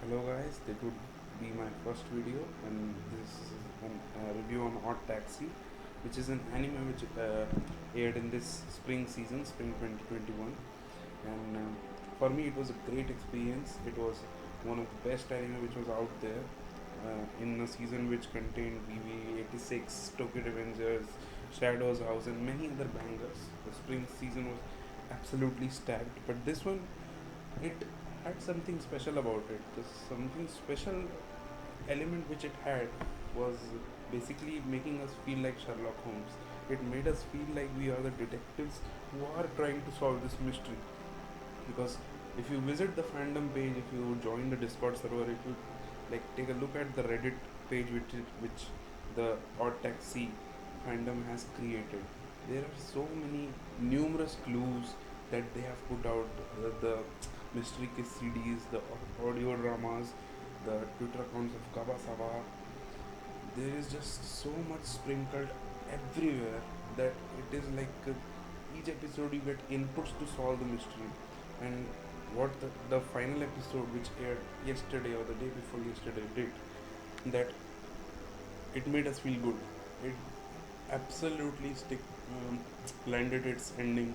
Hello guys, this would be my first video and this is a review on Odd Taxi, which is an anime which aired in this spring season, spring 2021. And for me it was a great experience. It was one of the best anime which was out there in a season which contained BB86, Tokyo Revengers, Shadows House and many other bangers. The spring season was absolutely stacked, but this one, it had something special about it. The something special element which it had was basically making us feel like Sherlock Holmes. It made us feel like we are the detectives who are trying to solve this mystery. Because if you visit the fandom page, if you join the Discord server, if you like take a look at the Reddit page which the Odd Taxi fandom has created, there are so many numerous clues that they have put out. The mystery kiss CDs, the audio dramas, the Twitter accounts of Kabasawa. There is just so much sprinkled everywhere that it is like each episode you get inputs to solve the mystery. And what the final episode which aired yesterday or the day before yesterday did, that it made us feel good. It absolutely landed its ending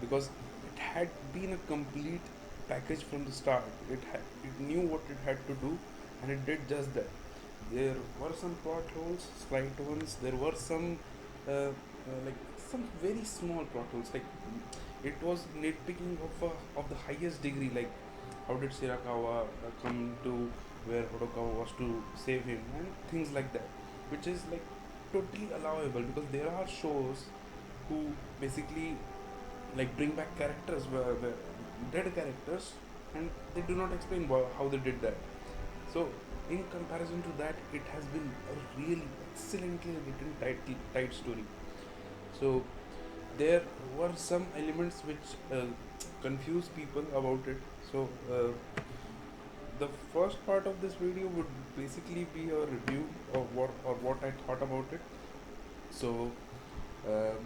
because it had been a complete package from the start. It knew what it had to do, and it did just that. There were some plot holes, slight ones. There were some like some very small plot holes. Like it was nitpicking of the highest degree. Like how did Shirakawa come to where Hodokawa was to save him and things like that, which is like totally allowable because there are shows who basically like bring back characters where dead characters and they do not explain how they did that. So in comparison to that, it has been a really excellently written tight story. So there were some elements which confuse people about it. So the first part of this video would basically be a review of what I thought about it. So um,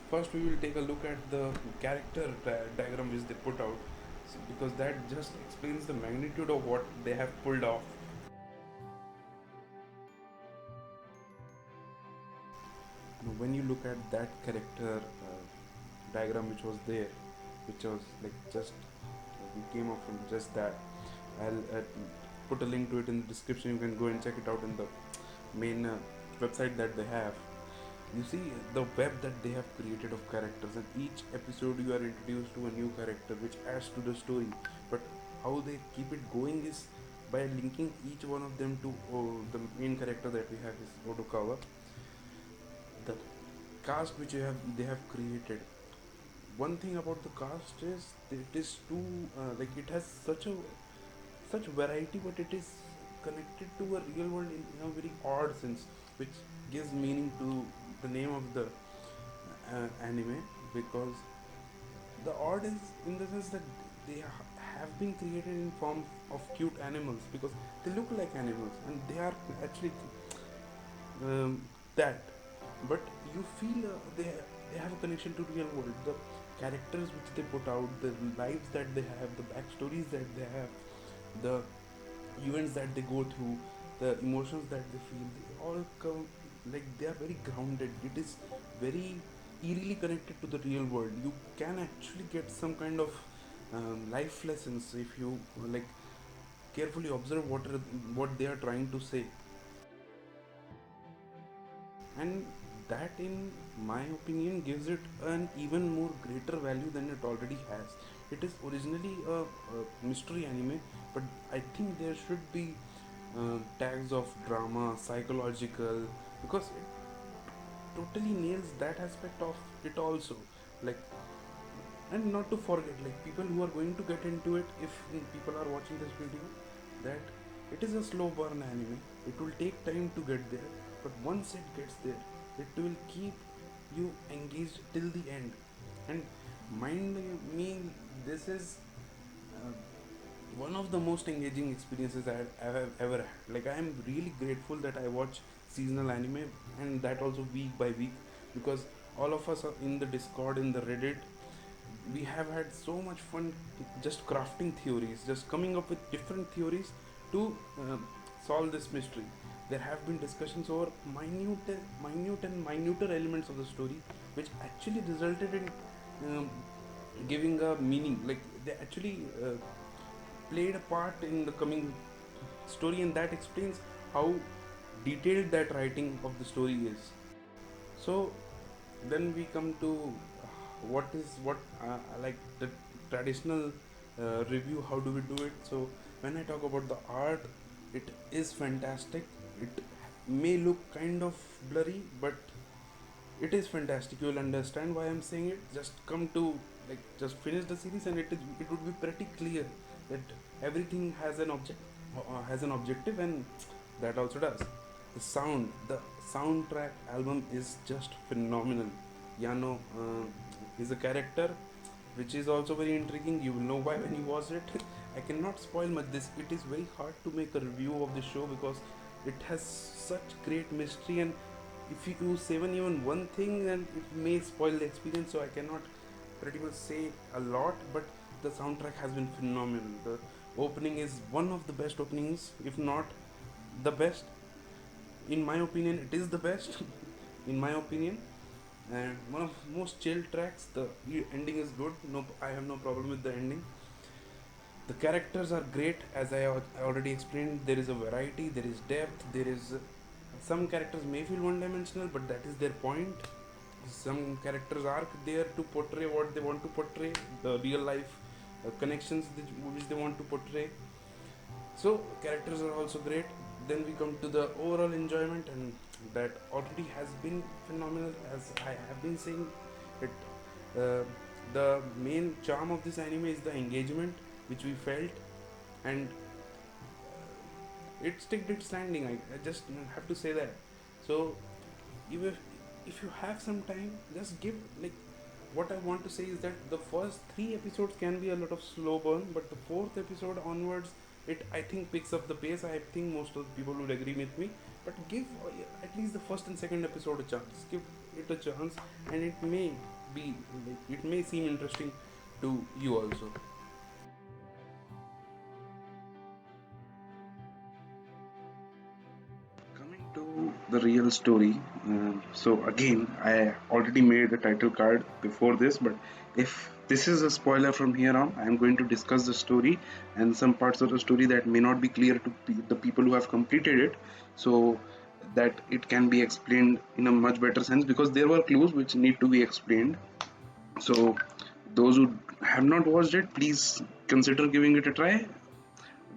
first we will take a look at the character diagram which they put out, because that just explains the magnitude of what they have pulled off. Now, when you look at that character diagram which was there, which was like just we came up from just that. I'll put a link to it in the description. You can go and check it out in the main website that they have. You see the web that they have created of characters, and each episode you are introduced to a new character which adds to the story. But how they keep it going is by linking each one of them to the main character that we have is Odokawa. The cast which they have created. One thing about the cast is it is too like it has such variety, but it is connected to a real world in a very odd sense, which gives meaning to the name of the anime, because the odd is in the sense that they have been created in form of cute animals because they look like animals and they are actually that, but you feel they have a connection to real world. The characters which they put out, the lives that they have, the backstories that they have, the events that they go through, the emotions that they feel, they all come like they are very grounded. It is very eerily connected to the real world. You can actually get some kind of life lessons if you like carefully observe what they are trying to say, and that in my opinion gives it an even more greater value than it already has. It is originally a mystery anime, but I think there should be tags of drama, psychological, because it totally nails that aspect of it also. Like, and not to forget, like people who are going to get into it, if people are watching this video, that it is a slow burn anime. It will take time to get there, but once it gets there, it will keep you engaged till the end. And mind me, this is uh, one of the most engaging experiences I have ever had. Like, I am really grateful that I watch seasonal anime, and that also week by week, because all of us are in the Discord, in the Reddit. We have had so much fun just crafting theories, just coming up with different theories to solve this mystery. There have been discussions over minute and minuter elements of the story, which actually resulted in giving a meaning. Like they actually played a part in the coming story, and that explains how detailed that writing of the story is. So then we come to what like the traditional review. How do we do it? So when I talk about the art, it is fantastic. It may look kind of blurry, but it is fantastic. You will understand why I'm saying it. Just come to, like, just finish the series, and it would be pretty clear that everything has an objective, and that also does. The soundtrack album is just phenomenal. Yano is a character which is also very intriguing. You will know why when you watch it. I cannot spoil much. It is very hard to make a review of the show because it has such great mystery, and if you say even one thing, then it may spoil the experience. So I cannot pretty much say a lot, but the soundtrack has been phenomenal. The opening is one of the best openings, if not the best. In my opinion, it is the best. In my opinion, and one of most chill tracks. The ending is good. No, I have no problem with the ending. The characters are great, as I already explained. There is a variety, there is depth, there is some characters may feel one-dimensional, but that is their point. Some characters are there to portray what they want to portray, the real life connections which they want to portray. So characters are also great. Then we come to the overall enjoyment, and that already has been phenomenal, as I have been saying it. The main charm of this anime is the engagement which we felt, and it stick its landing. I just have to say that. So if you have some time, just give, like, what I want to say is that the first 3 episodes can be a lot of slow burn, but the fourth episode onwards, it, I think, picks up the pace. I think most of the people would agree with me. But give at least the first and second episode a chance. Give it a chance, and it may be, like, it may seem interesting to you also. Coming to the real story, so again, I already made a title card before this, but if this is a spoiler from here on, I am going to discuss the story and some parts of the story that may not be clear to the people who have completed it, so that it can be explained in a much better sense, because there were clues which need to be explained. So, those who have not watched it, please consider giving it a try.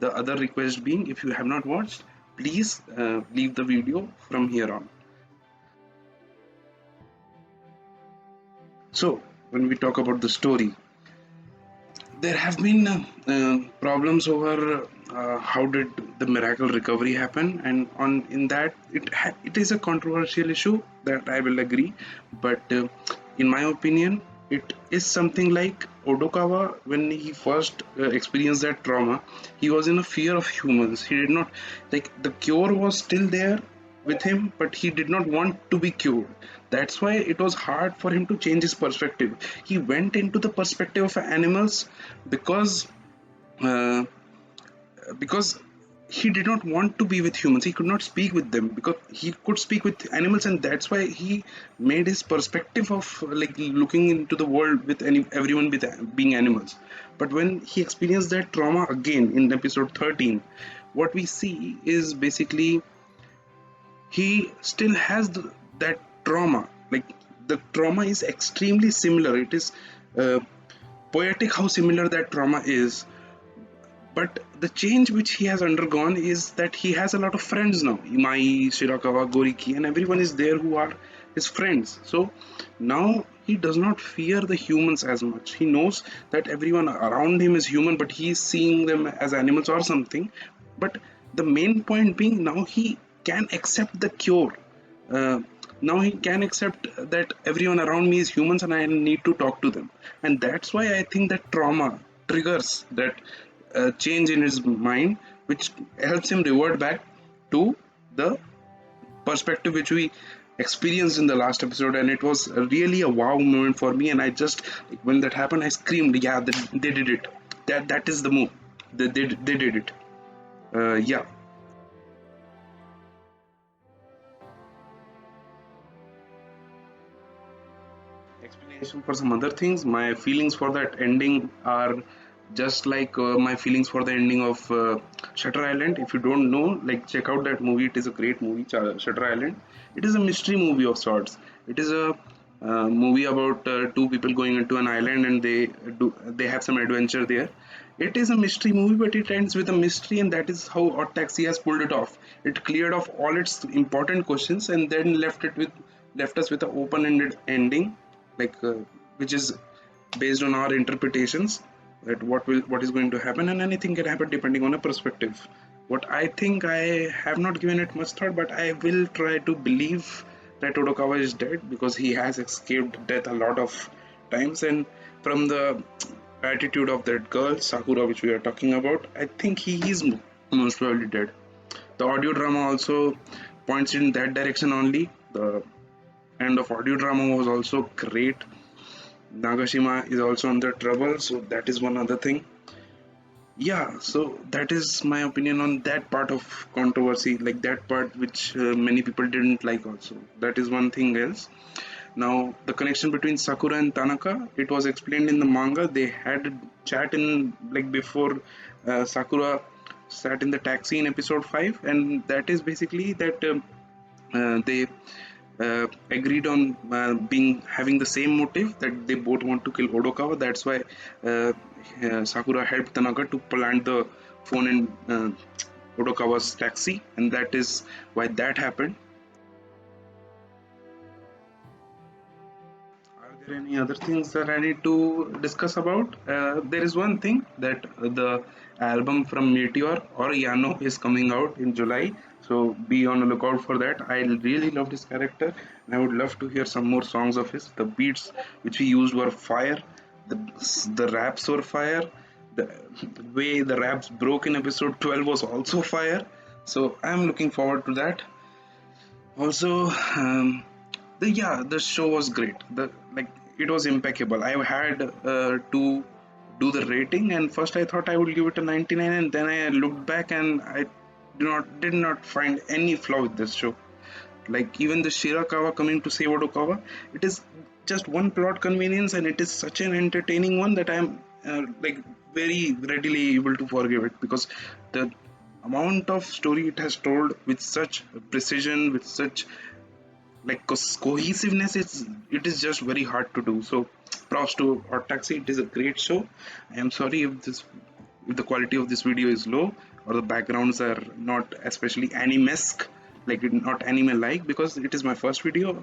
The other request being, if you have not watched, please leave the video from here on. So, when we talk about the story, there have been problems over how did the miracle recovery happen, and on in that it is a controversial issue, that I will agree, but in my opinion, it is something like Odokawa. When he first experienced that trauma, he was in a fear of humans. He did not, like, the cure was still there with him, but he did not want to be cured. That's why it was hard for him to change his perspective. He went into the perspective of animals because uh, because he did not want to be with humans. He could not speak with them because he could speak with animals, and that's why he made his perspective of, like, looking into the world with everyone with being animals. But when he experienced that trauma again in episode 13, what we see is basically he still has that trauma. Like, the trauma is extremely similar. It is uh, poetic how similar that trauma is, but the change which he has undergone is that he has a lot of friends now. Imai, Shirakawa, Goriki, and everyone is there who are his friends. So now he does not fear the humans as much. He knows that everyone around him is human, but he is seeing them as animals or something. But the main point being, now he can accept the cure. Uh, Now he can accept that everyone around me is humans and I need to talk to them. And that's why I think that trauma triggers that change in his mind, which helps him revert back to the perspective which we experienced in the last episode. And it was really a wow moment for me. And I just, when that happened, I screamed, "Yeah, they did it! That is the move. They did it." Yeah, explanation for some other things. My feelings for that ending are just like my feelings for the ending of Shutter Island. If you don't know, like check out that movie. It is a great movie, Shutter Island. It is a mystery movie of sorts. It is a movie about two people going into an island and they have some adventure there. It is a mystery movie, but it ends with a mystery, and that is how Odd Taxi has pulled it off. It cleared off all its important questions and then left us with an open-ended ending, like which is based on our interpretations that what is going to happen, and anything can happen depending on a perspective. What I think, I have not given it much thought, but I will try to believe that Odokawa is dead because he has escaped death a lot of times, and from the attitude of that girl Sakura, which we are talking about, I think he is most probably dead. The audio drama also points in that direction only. The end of audio drama was also great. Nagashima is also under trouble, so that is one other thing. Yeah, so that is my opinion on that part of controversy, like that part which many people didn't like, also. That is one thing else. Now, the connection between Sakura and Tanaka, it was explained in the manga. They had a chat in, like, before Sakura sat in the taxi in episode 5, and that is basically that they agreed on being having the same motive, that they both want to kill Odokawa. That's why Sakura helped Tanaka to plant the phone in Odokawa's taxi, and that is why that happened. Are there any other things that I need to discuss about? There is one thing that the album from Meteor or Yano is coming out in July, so be on the lookout for that. I really love this character, and I would love to hear some more songs of his. The beats which he used were fire, the, the raps were fire, the way the raps broke in episode 12 was also fire. So I'm looking forward to that. Also, the show was great. The like it was impeccable. I had to do the rating, and first I thought I would give it a 99, and then I looked back and I did not find any flaw with this show. Like even the Shirakawa coming to save Odokawa, it is just one plot convenience, and it is such an entertaining one that I'm like very readily able to forgive it, because the amount of story it has told with such precision, with such like cohesiveness, it is just very hard to do. So props to Hot Taxi. It is a great show. I am sorry if the quality of this video is low, or the backgrounds are not especially anime-esque, like not anime like, because it is my first video.